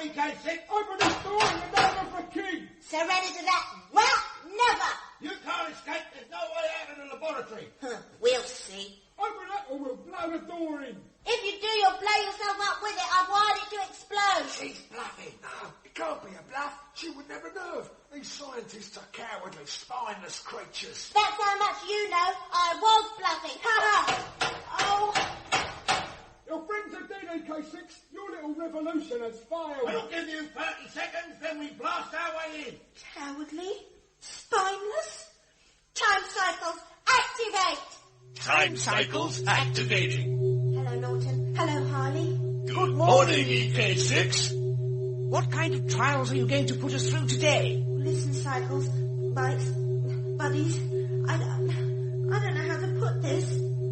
EK6. Open this door in the name of the king. Surrender to that rat? Never. You can't escape. There's no way out of the laboratory. We'll see. Open it or we'll blow the door in. If you do, you'll blow yourself up with it. I've wired it to explode. She's bluffing. No, it can't be a bluff. She would never know. These scientists are cowardly, spineless creatures. That's how much you know. I was bluffing. Ha Oh. Your friends are dead, EK6. Your little revolution has failed. We'll give you 30 seconds, then we blast our way in. Cowardly? Spineless? Time cycles, activate! Time cycles activating. Hello, Norton. Hello, Harley. Good morning, EK6. What kind of trials are you going to put us through today? Listen, Cycles, Bikes, buddies, I don't know how to put this.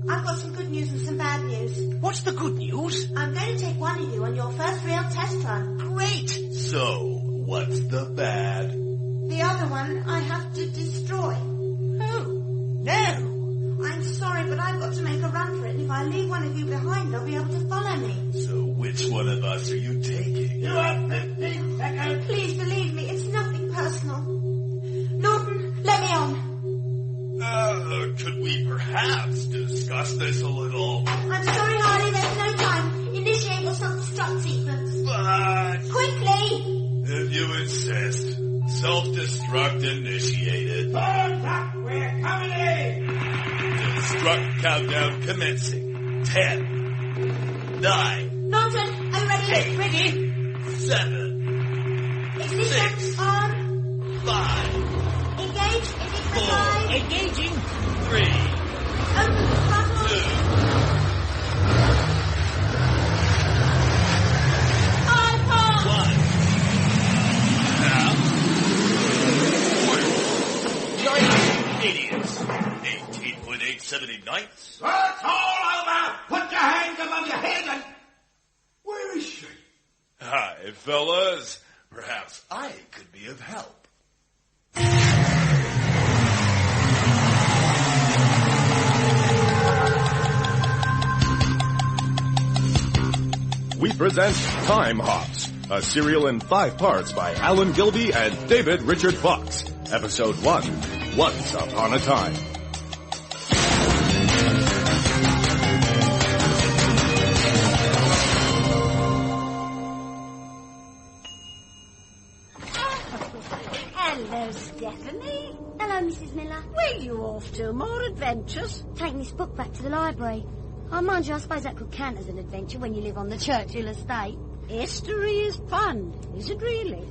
I've got some good news and some bad news. What's the good news? I'm going to take one of you on your first real test run. Great! So, what's the bad? The other one I have to destroy. Oh, no! I'm sorry, but I've got to make a run for it, and if I leave one of you behind, they'll be able to follow me. So which one of us are you taking? You have 15 seconds. Please believe me, it's nothing personal. Norton, let me on. Could we perhaps discuss this a little? I'm sorry, Harley, there's no time. Initiate your self-destruct sequence. But Quickly! if you insist, self-destruct initiated. Burns up. We're coming in. Destruct countdown commencing. 10, 9, Norton, are you ready? Hey, ready? 7, Ignition 6, on. 5, Engage. Ignition 4, 5. Engaging. 3, Open the throttle. 2, Iron 1. Now, Join us. Canadians, 18.879. It's all over. Put your hands above your head and... Where is she? Hi, fellas. Perhaps I could be of help. We present Time Hops, a serial in 5 parts by Alan Gilby and David Richard Fox. Episode 1, Once Upon a Time. Hello, Stephanie. Hello, Mrs. Miller. Where you off to? More adventures? Taking this book back to the library. Oh, mind you, I suppose that could count as an adventure when you live on the Churchill estate. History is fun, is it really?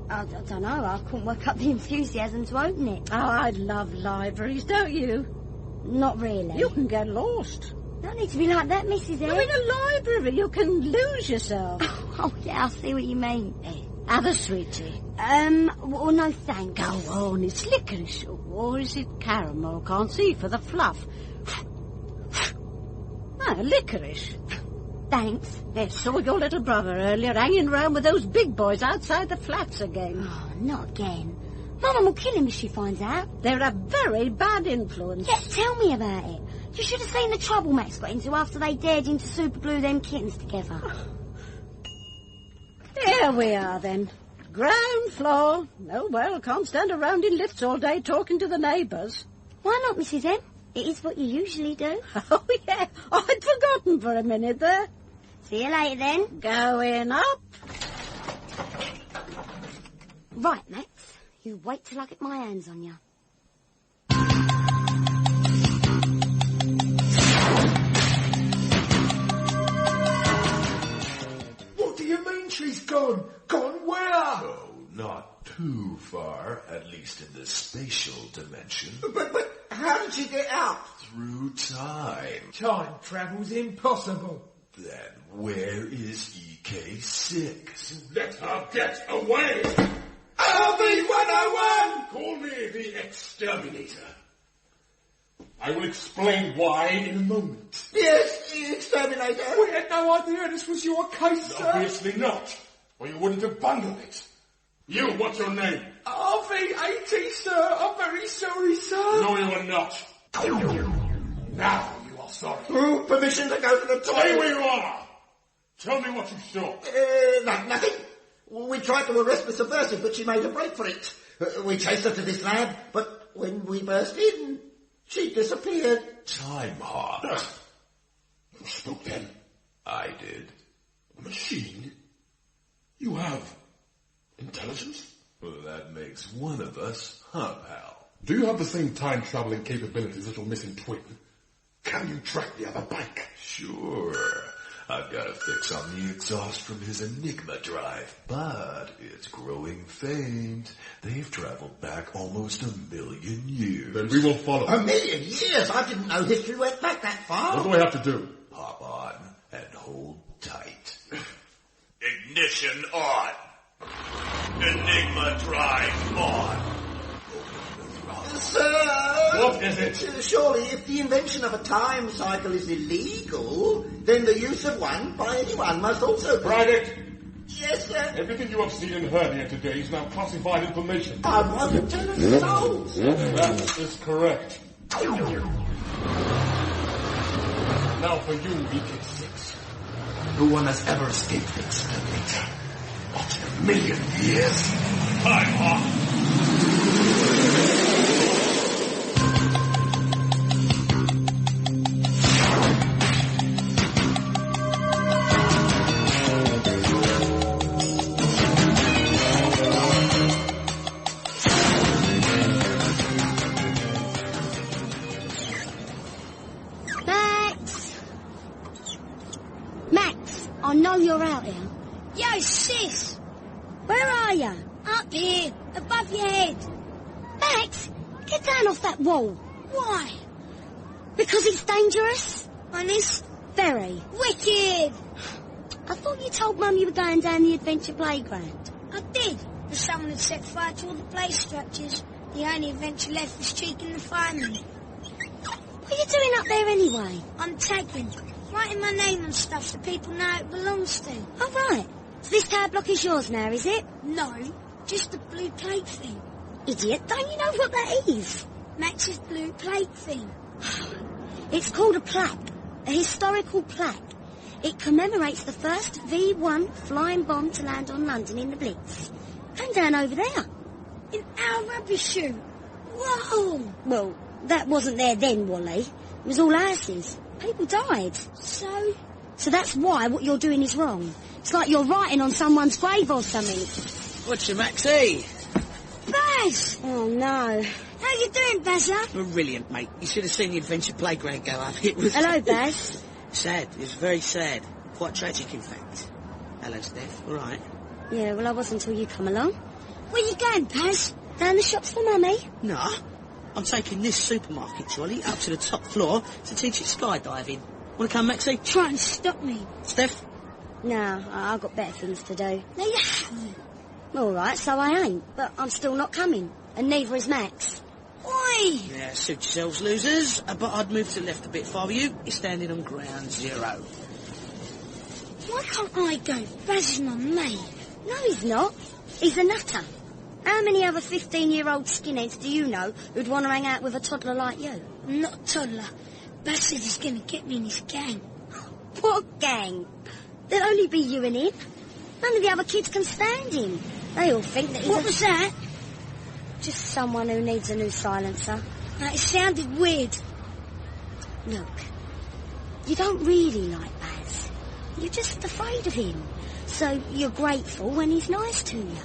I don't know. I couldn't work up the enthusiasm to open it. Oh, I love libraries, don't you? Not really. You can get lost. Don't need to be like that, Mrs. No, M. in a library you can lose yourself. Oh, yeah, I see what you mean. Have a sweetie. Well, no thanks. Go on, it's licorice. Or is it caramel? Can't see for the fluff. Licorice. Thanks. I saw your little brother earlier hanging around with those big boys outside the flats again. Oh, not again. Mum will kill him if she finds out. They're a very bad influence. Yeah, tell me about it. You should have seen the trouble Max got into after they dared him to superglue them kittens together. Here we are, then. Ground floor. Oh, well, can't stand around in lifts all day talking to the neighbours. Why not, Mrs. M? It is what you usually do. Oh, yeah. I'd forgotten for a minute there. See you later, then. Going up. Right, Max. You wait till I get my hands on you. What do you mean she's gone? Gone where? Oh, not too far, at least in the spatial dimension. But how did she get out? Through time. Time travel's impossible. Then where is EK6? Let her get away. RV-101! Call me the Exterminator. I will explain why in a moment. Yes, the exterminator. We had no idea this was your case, sir. Obviously not, or you wouldn't have bundled it. You, what's your name? RV-80, sir. I'm very sorry, sir. No, you are not. Now you are sorry. Permission to go to the Stay where you are. Tell me what you saw. Nothing. We tried to arrest the subversive, but she made a break for it. We chased her to this lab, but when we burst in, she disappeared. Time Hop. Who spoke then? I did. A machine? You have intelligence? Well, that makes one of us, huh, pal? Do you have the same time-traveling capabilities as your missing twin? Can you track the other bike? Sure. I've got a fix on the exhaust from his Enigma drive, but it's growing faint. They've traveled back almost 1,000,000 years. Then we will follow. 1,000,000 years? I didn't know history went back that far. What do I have to do? Hop on and hold tight. Ignition on. Enigma drive on. Sir! What is it? Surely if the invention of a time cycle is illegal, then the use of one by anyone must also be... Private! Yes, sir? Everything you have seen and heard here today is now classified information. I wasn't telling the souls. That is correct. Now for you, EK6. No one has ever escaped the exterminator. Not in 1,000,000 years. Time Hop. I know you're out here. Yo, sis! Where are you? Up here, above your head. Max, get down off that wall. Why? Because it's dangerous. Honest? Very. Wicked! I thought you told Mum you were going down the adventure playground. I did, but someone had set fire to all the play structures. The only adventure left was cheeking the firemen. What are you doing up there anyway? I'm tagging, writing my name on stuff so people know it belongs to. Oh, right. So this tower block is yours now, is it? No, just the blue plate thing. Idiot, don't you know what that is? Max's blue plate thing. It's called a plaque, a historical plaque. It commemorates the first V1 flying bomb to land on London in the Blitz. Hang down over there. In our rubbish chute. Whoa! Well, that wasn't there then, Wally. It was all houses. People died. So? So that's why what you're doing is wrong. It's like you're writing on someone's grave or something. What's your Maxie? Baz! Oh, no. How you doing, Bazza? Brilliant, mate. You should have seen the adventure playground go up. It was... Hello, Baz. Sad. It was very sad. Quite tragic, in fact. Hello, Steph. All right? Yeah, well, I wasn't until you come along. Where you going, Baz? Down the shops for Mummy. No. I'm taking this supermarket trolley up to the top floor to teach it skydiving. Want to come, Maxie? Try and stop me. Steph? No, I've got better things to do. No, you haven't. All right, so I ain't, but I'm still not coming. And neither is Max. Oi! Yeah, suit yourselves, losers. But I'd move to the left a bit if I were you. You're standing on ground zero. Why can't I go? Baz is my mate. No, he's not. He's a nutter. How many other 15-year-old skinheads do you know who'd want to hang out with a toddler like you? I'm not a toddler. Baz said he's going to get me in his gang. What gang? There'll only be you and him. None of the other kids can stand him. They all think that he's What was that? just someone who needs a new silencer. It sounded weird. Look, you don't really like Baz. You're just afraid of him. So you're grateful when he's nice to you.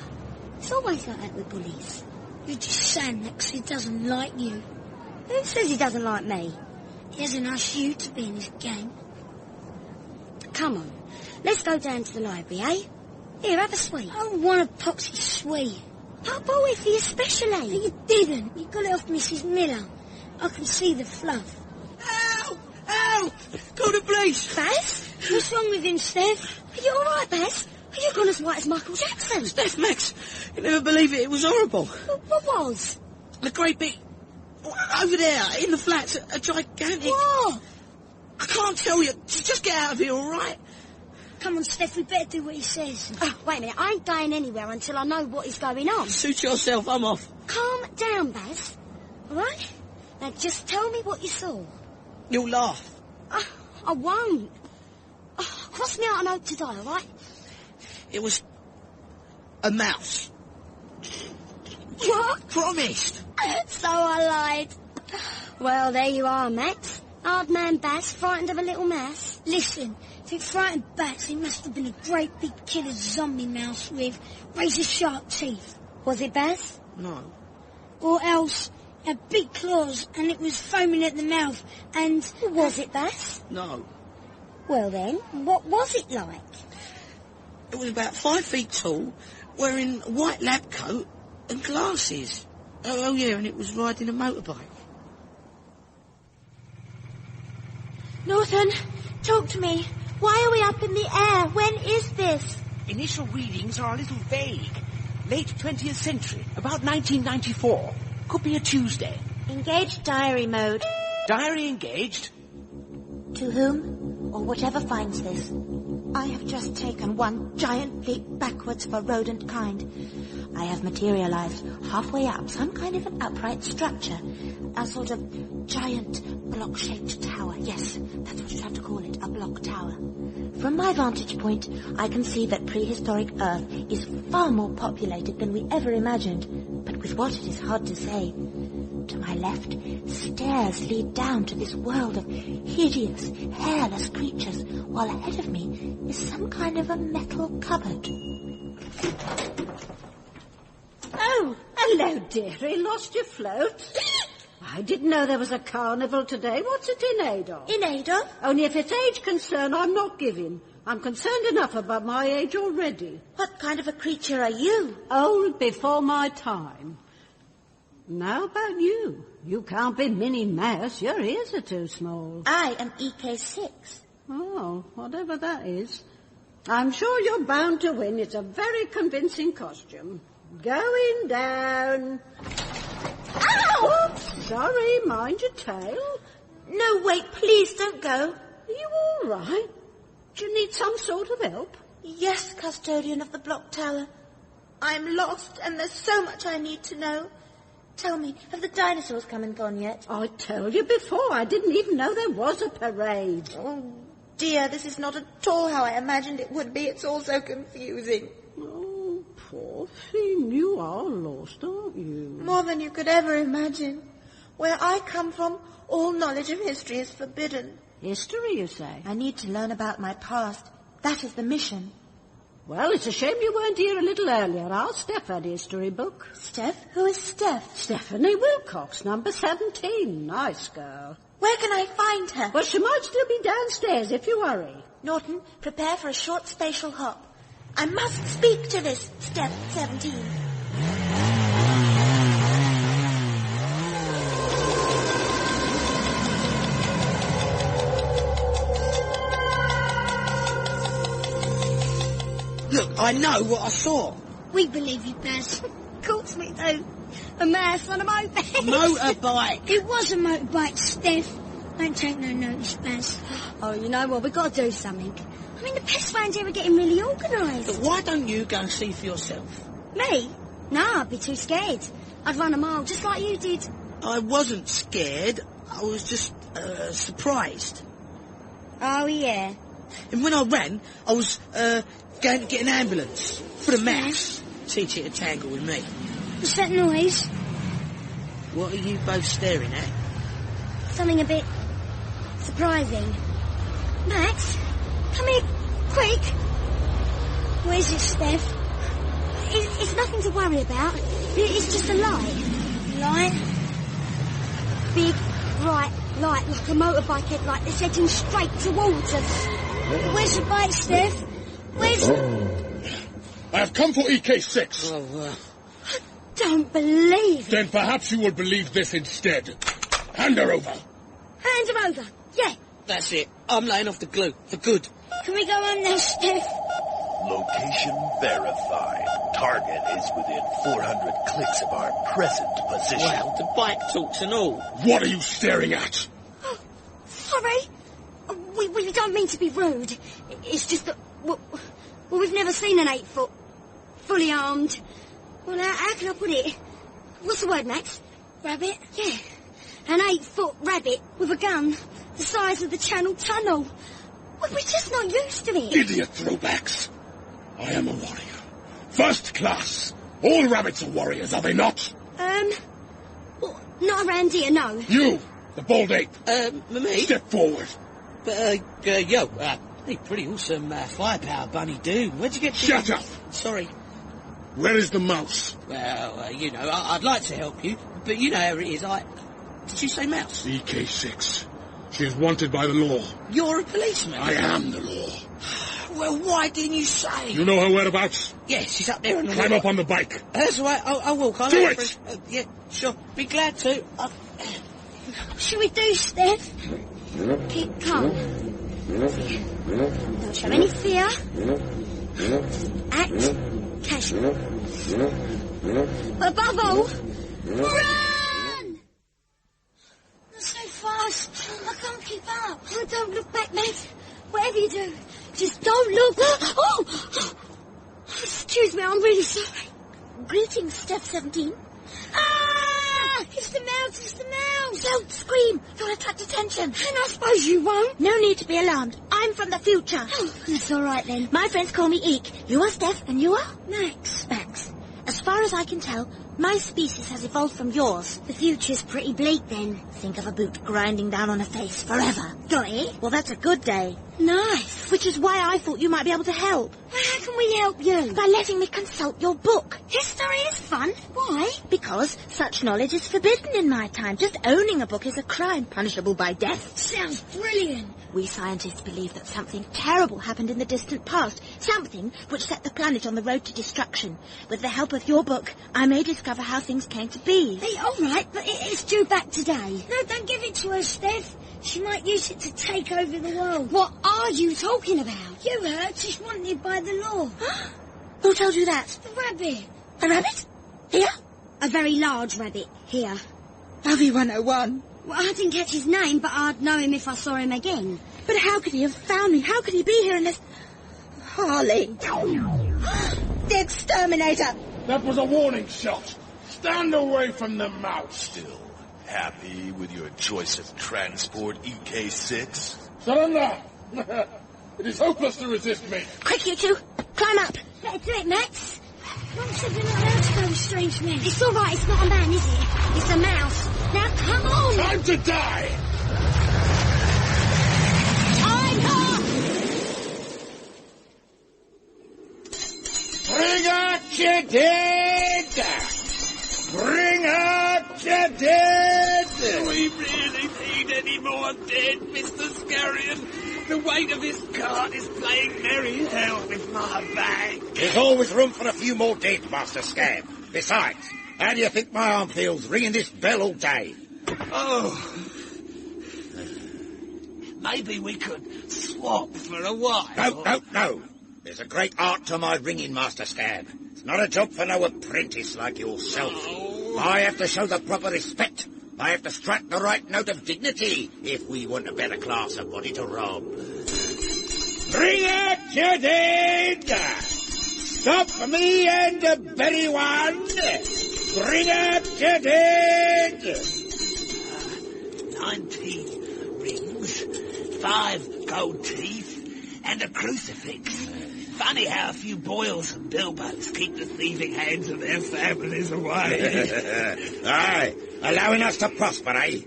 It's always like that with bullies. You're just saying that 'cause he doesn't like you. Who says he doesn't like me? He hasn't asked you to be in his gang. Come on, let's go down to the library, eh? Here, have a sweet. I don't want a Popsy sweet. I bought it for you specially. No, you didn't. You got it off Mrs. Miller. I can see the fluff. Ow! Ow! Call the police! Baz? What's wrong with him, Steph? Are you all right, Baz? Are you gone as white as Michael Jackson? Steph, Max, you'll never believe it. It was horrible. What was? The great big... Over there, in the flats, a gigantic... What? I can't tell you. Just get out of here, all right? Come on, Steph, we better do what he says. Oh, wait a minute. I ain't going anywhere until I know what is going on. Suit yourself. I'm off. Calm down, Baz. All right? Now, just tell me what you saw. You'll laugh. I won't. Cross me out and hope to die, all right? It was a mouse. What? Promised. So I lied. Well, there you are, Max. Hard man Baz, frightened of a little mouse. Listen, if it frightened bats, it must have been a great big killer zombie mouse with razor-sharp teeth. Was it Baz? No. Or else, it had big claws and it was foaming at the mouth and... Was it Baz? No. Well then, what was it like? It was about 5 feet tall, wearing a white lab coat and glasses. Oh yeah, and it was riding a motorbike. Norton, talk to me. Why are we up in the air? When is this? Initial readings are a little vague. Late 20th century, about 1994. Could be a Tuesday. Engage diary mode. Diary engaged. To whom, or whatever finds this, I have just taken one giant leap backwards for rodent kind. I have materialized halfway up some kind of an upright structure. A sort of giant block-shaped tower. Yes, that's what you have to call it, a block tower. From my vantage point, I can see that prehistoric Earth is far more populated than we ever imagined. But with what it is hard to say. To my left, stairs lead down to this world of hideous, hairless creatures, while ahead of me is some kind of a metal cupboard. Oh, hello, dearie. Lost your float? I didn't know there was a carnival today. What's it in aid of? In aid of? Only if it's age concern, I'm not giving. I'm concerned enough about my age already. What kind of a creature are you? Old before my time. Now about you. You can't be Minnie Mouse. Your ears are too small. I am EK6. Oh, whatever that is. I'm sure you're bound to win. It's a very convincing costume. Going down. Ow! Oops, sorry, mind your tail. No, wait, please don't go. Are you all right? Do you need some sort of help? Yes, custodian of the block tower. I'm lost and there's so much I need to know. Tell me, have the dinosaurs come and gone yet? I told you before, I didn't even know there was a parade. Oh, dear, this is not at all how I imagined it would be. It's all so confusing. Oh, poor thing, you are lost, aren't you? More than you could ever imagine. Where I come from, all knowledge of history is forbidden. History, you say? I need to learn about my past. That is the mission. Well, it's a shame you weren't here a little earlier. Our Steph had a history book. Steph? Who is Steph? Stephanie Wilcox, number 17. Nice girl. Where can I find her? Well, she might still be downstairs if you hurry. Norton, prepare for a short spatial hop. I must speak to this Steph 17. Look, I know what I saw. We believe you, Baz. Of course we do. A mouse on a moped. Motorbike. It was a motorbike, Steph. Don't take no notice, Baz. Oh, you know what? We've got to do something. I mean, the pest vans here are getting really organised. But why don't you go and see for yourself? Me? No, I'd be too scared. I'd run a mile just like you did. I wasn't scared. I was just surprised. Oh, yeah. And when I ran, I was going to get an ambulance for the mouse. Teach it to tangle with me. What's that noise? What are you both staring at? Something a bit surprising. Max, come here, quick. What is it, Steph? It's nothing to worry about. It's just a light. Light? Big, bright light, like a motorbike headlight that's heading straight towards us. Where's the bike, Steph? Where's... I have come for EK6. Oh, I don't believe it. Then perhaps you will believe this instead. Hand her over. Hand her over. Yeah. That's it. I'm laying off the glue. For good. Can we go on now, Steph? Location verified. Target is within 400 clicks of our present position. Well, the bike talks and all. What are you staring at? Oh, sorry. We don't mean to be rude. It's just that... Well, we've never seen an 8-foot, fully armed... Well, how can I put it? What's the word, Max? Rabbit? Yeah. An 8-foot rabbit with a gun the size of the Channel Tunnel. We're just not used to it. Idiot throwbacks. I am a warrior. First class. All rabbits are warriors, are they not? Well, not around here, no. You, the bald ape. Me? Step forward. Hey, pretty awesome firepower, Bunny Doom. Where'd you get... Shut up! Sorry. Where is the mouse? Well, I'd like to help you, but you know how it is. Did you say mouse? EK6. She is wanted by the law. You're a policeman? I am the law. Well, why didn't you say? You know her whereabouts? Yes, she's up there on the Climb up on the bike. That's all right, I'll walk. Do it! Yeah, sure. Be glad to. Shall we do, Steph? Keep calm. Don't show any fear. Act casual. But above all, run! Not so fast. I can't keep up. Oh, don't look back, mate. Whatever you do, just don't look. Oh! Excuse me, I'm really sorry. Greetings, Steph 17. Ah! It's the mouse! Don't scream! You'll attract attention. And I suppose you won't. No need to be alarmed. I'm from the future. Oh, that's all right then. My friends call me Eek. You are Steph, and you are? Max. Max. As far as I can tell, my species has evolved from yours. The future's pretty bleak then. Think of a boot grinding down on a face forever. Got it? Well, that's a good day. Nice. Which is why I thought you might be able to help. Well, how can we help you? By letting me consult your book. History is fun. Why? Because such knowledge is forbidden in my time. Just owning a book is a crime punishable by death. Sounds brilliant. We scientists believe that something terrible happened in the distant past. Something which set the planet on the road to destruction. With the help of your book, I may discover how things came to be. Hey, all right, but it's due back today. No, don't give it to her, Steph. She might use it to take over the world. What are you talking about? You heard she's wanted by the law. Who told you that? The rabbit. A rabbit? Here? A very large rabbit. Here. RV101. Well, I didn't catch his name, but I'd know him if I saw him again. But how could he have found me? How could he be here in this... Harley. The exterminator. That was a warning shot. Stand away from the mouse. Still happy with your choice of transport, EK6? Surrender! It is hopeless to resist me. Quick, you two. Climb up. Better do it, Max. Mum said you're not allowed to go with strange men. It's all right, it's not a man, is it? It's a mouse. Now, come on! Time to die! I'm up! Bring out your dead! Bring out your dead! Do we really need any more dead, Mr. Scarian? The weight of this cart is playing merry hell with my bag. There's always room for a few more dead, Master Scab. Besides, how do you think my arm feels ringing this bell all day? Oh. Maybe we could swap for a while. No. There's a great art to my ringing, Master Scab. It's not a job for no apprentice like yourself. Oh. I have to show the proper respect. I have to strike the right note of dignity if we want a better class of body to rob. Bring out your dead! Stop me and the berry one! Bring out your dead! 19 rings, 5 gold teeth, and a crucifix. Funny how a few boils and bilbos keep the thieving hands of their families away. Aye, allowing us to prosper, eh?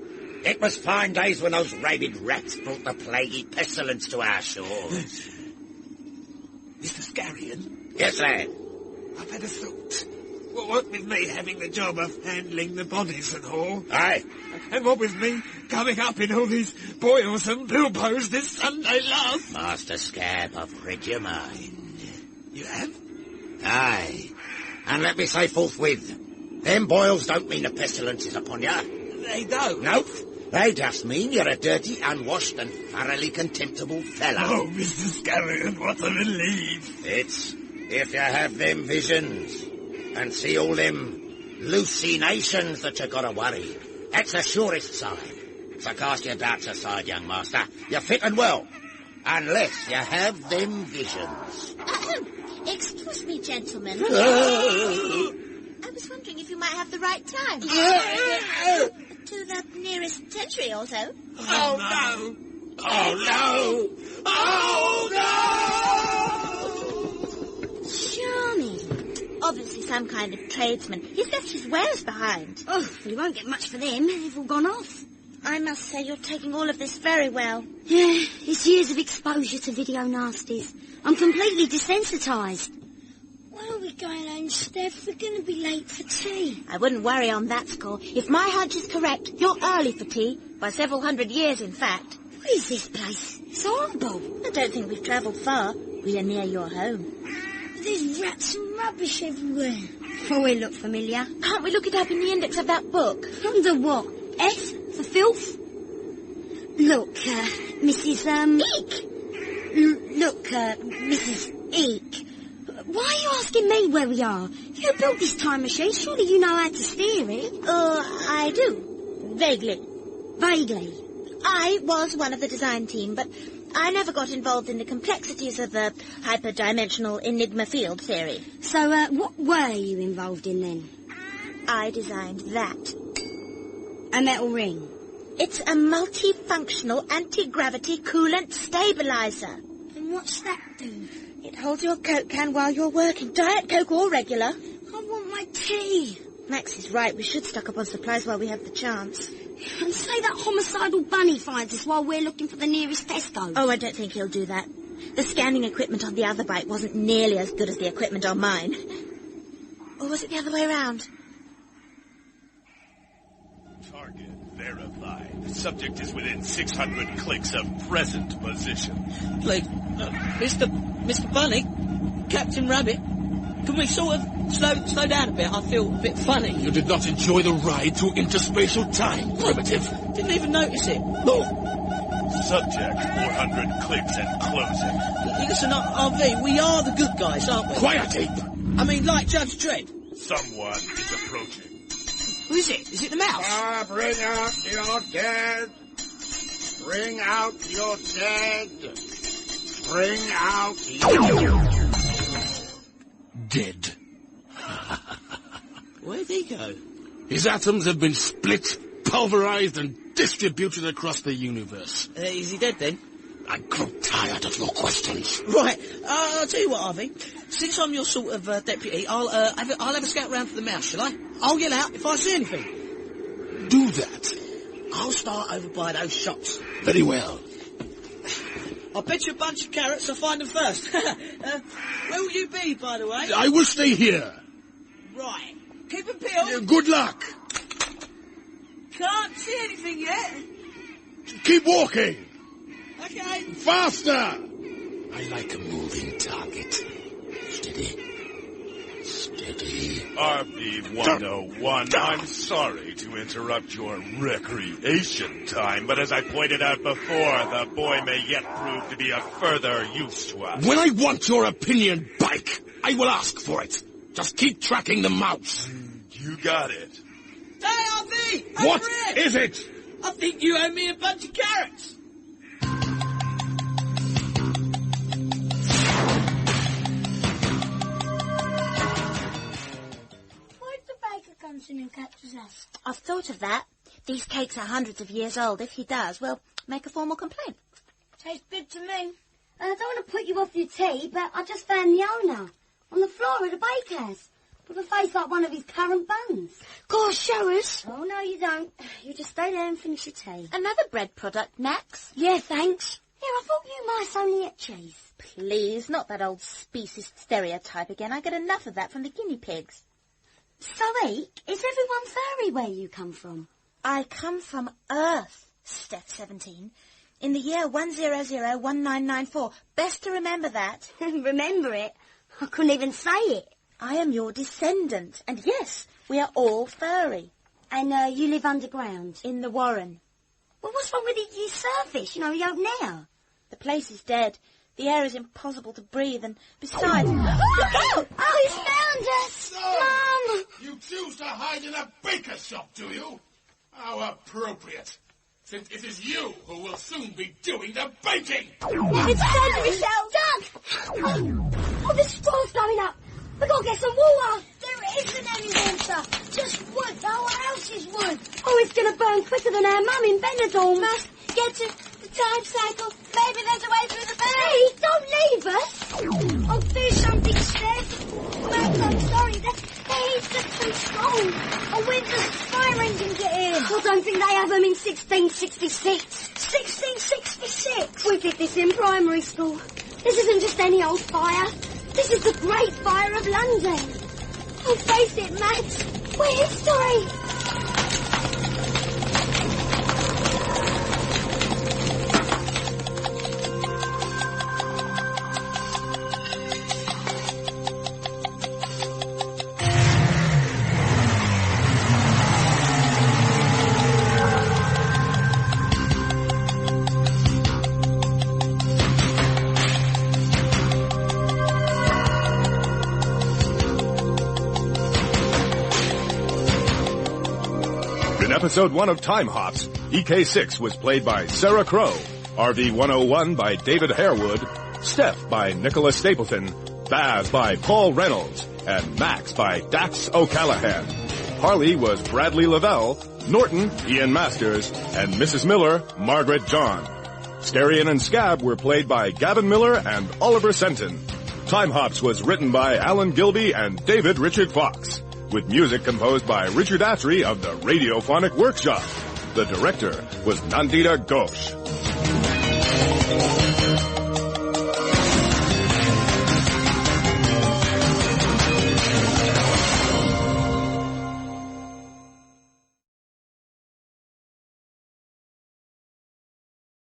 It was fine days when those rabid rats brought the plaguey pestilence to our shores. Mr. Scarian? Yes, lad? I've had a thought. What with me having the job of handling the bodies and all? Aye. And what with me coming up in all these boils and bilbos this Sunday, love? Master Scab, I've read your mind. You have? Aye. And let me say forthwith, them boils don't mean a pestilence is upon you. They don't? Nope. They just mean you're a dirty, unwashed and thoroughly contemptible fellow. Oh, Mr. Scarian, what a relief. It's if you have them visions and see all them hallucinations that you gotta worry. That's the surest sign. So cast your doubts aside, young master. You're fit and well. Unless you have them visions. Excuse me, gentlemen. I was wondering if you might have the right time. To the nearest century or so. Oh, no. Oh, no. Oh, no! Charming. some kind of tradesman. He's left his wares behind. Oh, well, he won't get much for them. They've all gone off. I must say you're taking all of this very well. Yeah, it's years of exposure to video nasties. I'm completely desensitised. When are we going home, Steph? We're going to be late for tea. I wouldn't worry on that score. If my hunch is correct, you're early for tea. By several hundred years, in fact. What is this place? It's horrible. I don't think we've travelled far. We are near your home. There's rats and rubbish everywhere. Oh, we look familiar. Can't we look it up in the index of that book? Under what? F for filth? Look, Mrs. Eek! Look, Mrs. Eek. Why are you asking me where we are? You built this time machine. Surely you know how to steer it. I do. Vaguely. Vaguely. I was one of the design team, but I never got involved in the complexities of the hyperdimensional enigma field theory. So, what were you involved in then? I designed that. A metal ring? It's a multifunctional anti-gravity coolant stabilizer. And what's that do? It holds your Coke can while you're working. Diet Coke or regular. I want my tea. Max is right. We should stock up on supplies while we have the chance. And say that homicidal bunny finds us while we're looking for the nearest Tesco. Oh, I don't think he'll do that. The scanning equipment on the other bike wasn't nearly as good as the equipment on mine. Or was it the other way around? Target verified. The subject is within 600 clicks of present position. Please, Mr. Bunny, Captain Rabbit, can we sort of slow down a bit? I feel a bit funny. You did not enjoy the ride through interspatial time, Primitive. Didn't even notice it. No. Subject 400 clicks and closing. Listen, RV, we are the good guys, aren't we? Quiet, Ape. I mean, like Judge Dredd. Someone is approaching. Who is it? Is it the mouse? Bring out your dead. Bring out your dead. Bring out your... Dead. Where'd he go? His atoms have been split, pulverized, and distributed across the universe. Is he dead then? I grow tired of your questions. Right. I'll tell you what, Harvey. Since I'm your sort of deputy, I'll have a scout round for the mouse, shall I? I'll yell out if I see anything. Do that. I'll start over by those shops. Very well. I'll bet you a bunch of carrots I'll find them first. Where will you be, by the way? I will stay here. Right. Keep it peeled. Good luck. Can't see anything yet. Keep walking. Okay. Faster. I like a moving target. Steady. Steady. RV-101, I'm sorry to interrupt your recreation time, but as I pointed out before, the boy may yet prove to be of further use to us. When I want your opinion, Bike, I will ask for it. Just keep tracking the mouse. You got it. Hey, RV! What is it? I think you owe me a bunch of carrots. Comes in and catches us. I've thought of that. These cakes are hundreds of years old. If he does, well, make a formal complaint. Tastes good to me. I don't want to put you off your tea, but I just found the owner on the floor of the bakehouse with a face like one of his currant buns. Gosh, show us. Oh, no, you don't. You just stay there and finish your tea. Another bread product, Max? Yeah, thanks. Here, I thought you might only eat cheese. Please, not that old speciesist stereotype again. I get enough of that from the guinea pigs. So, Eek, is everyone furry where you come from? I come from Earth, Steph 17, in the year 1001994. Best to remember that. Remember it? I couldn't even say it. I am your descendant, and yes, we are all furry. And you live underground? In the Warren. Well, what's wrong with your surface? You open air. The place is dead. The air is impossible to breathe, and besides... Oh, he's found us! Mum! You choose to hide in a baker's shop, do you? How appropriate. Since it is you who will soon be doing the baking! It's time, Michelle! Doug! Oh, the straw's going up! We've got to get some water! There isn't any water! Just wood! The whole house is wood! Oh, it's going to burn quicker than our mum in Benidorm! Must get to the time cycle. Maybe there's a way through the bay! Hey, don't leave us! Oh, do something, Steph! Max, I'm sorry. They're don't think they have them in 1666. 1666? We did this in primary school. This isn't just any old fire. This is the Great Fire of London. Oh, face it, Matt. We're history. In Episode 1 of Time Hops, EK6 was played by Sarah Crow, RV-101 by David Harewood, Steph by Nicholas Stapleton, Baz by Paul Reynolds, and Max by Dax O'Callahan. Harley was Bradley Lavelle, Norton, Ian Masters, and Mrs. Miller, Margaret John. Scarian and Scab were played by Gavin Miller and Oliver Senton. Time Hops was written by Alan Gilby and David Richard Fox, with music composed by Richard Attree of the Radiophonic Workshop. The director was Nandita Ghosh.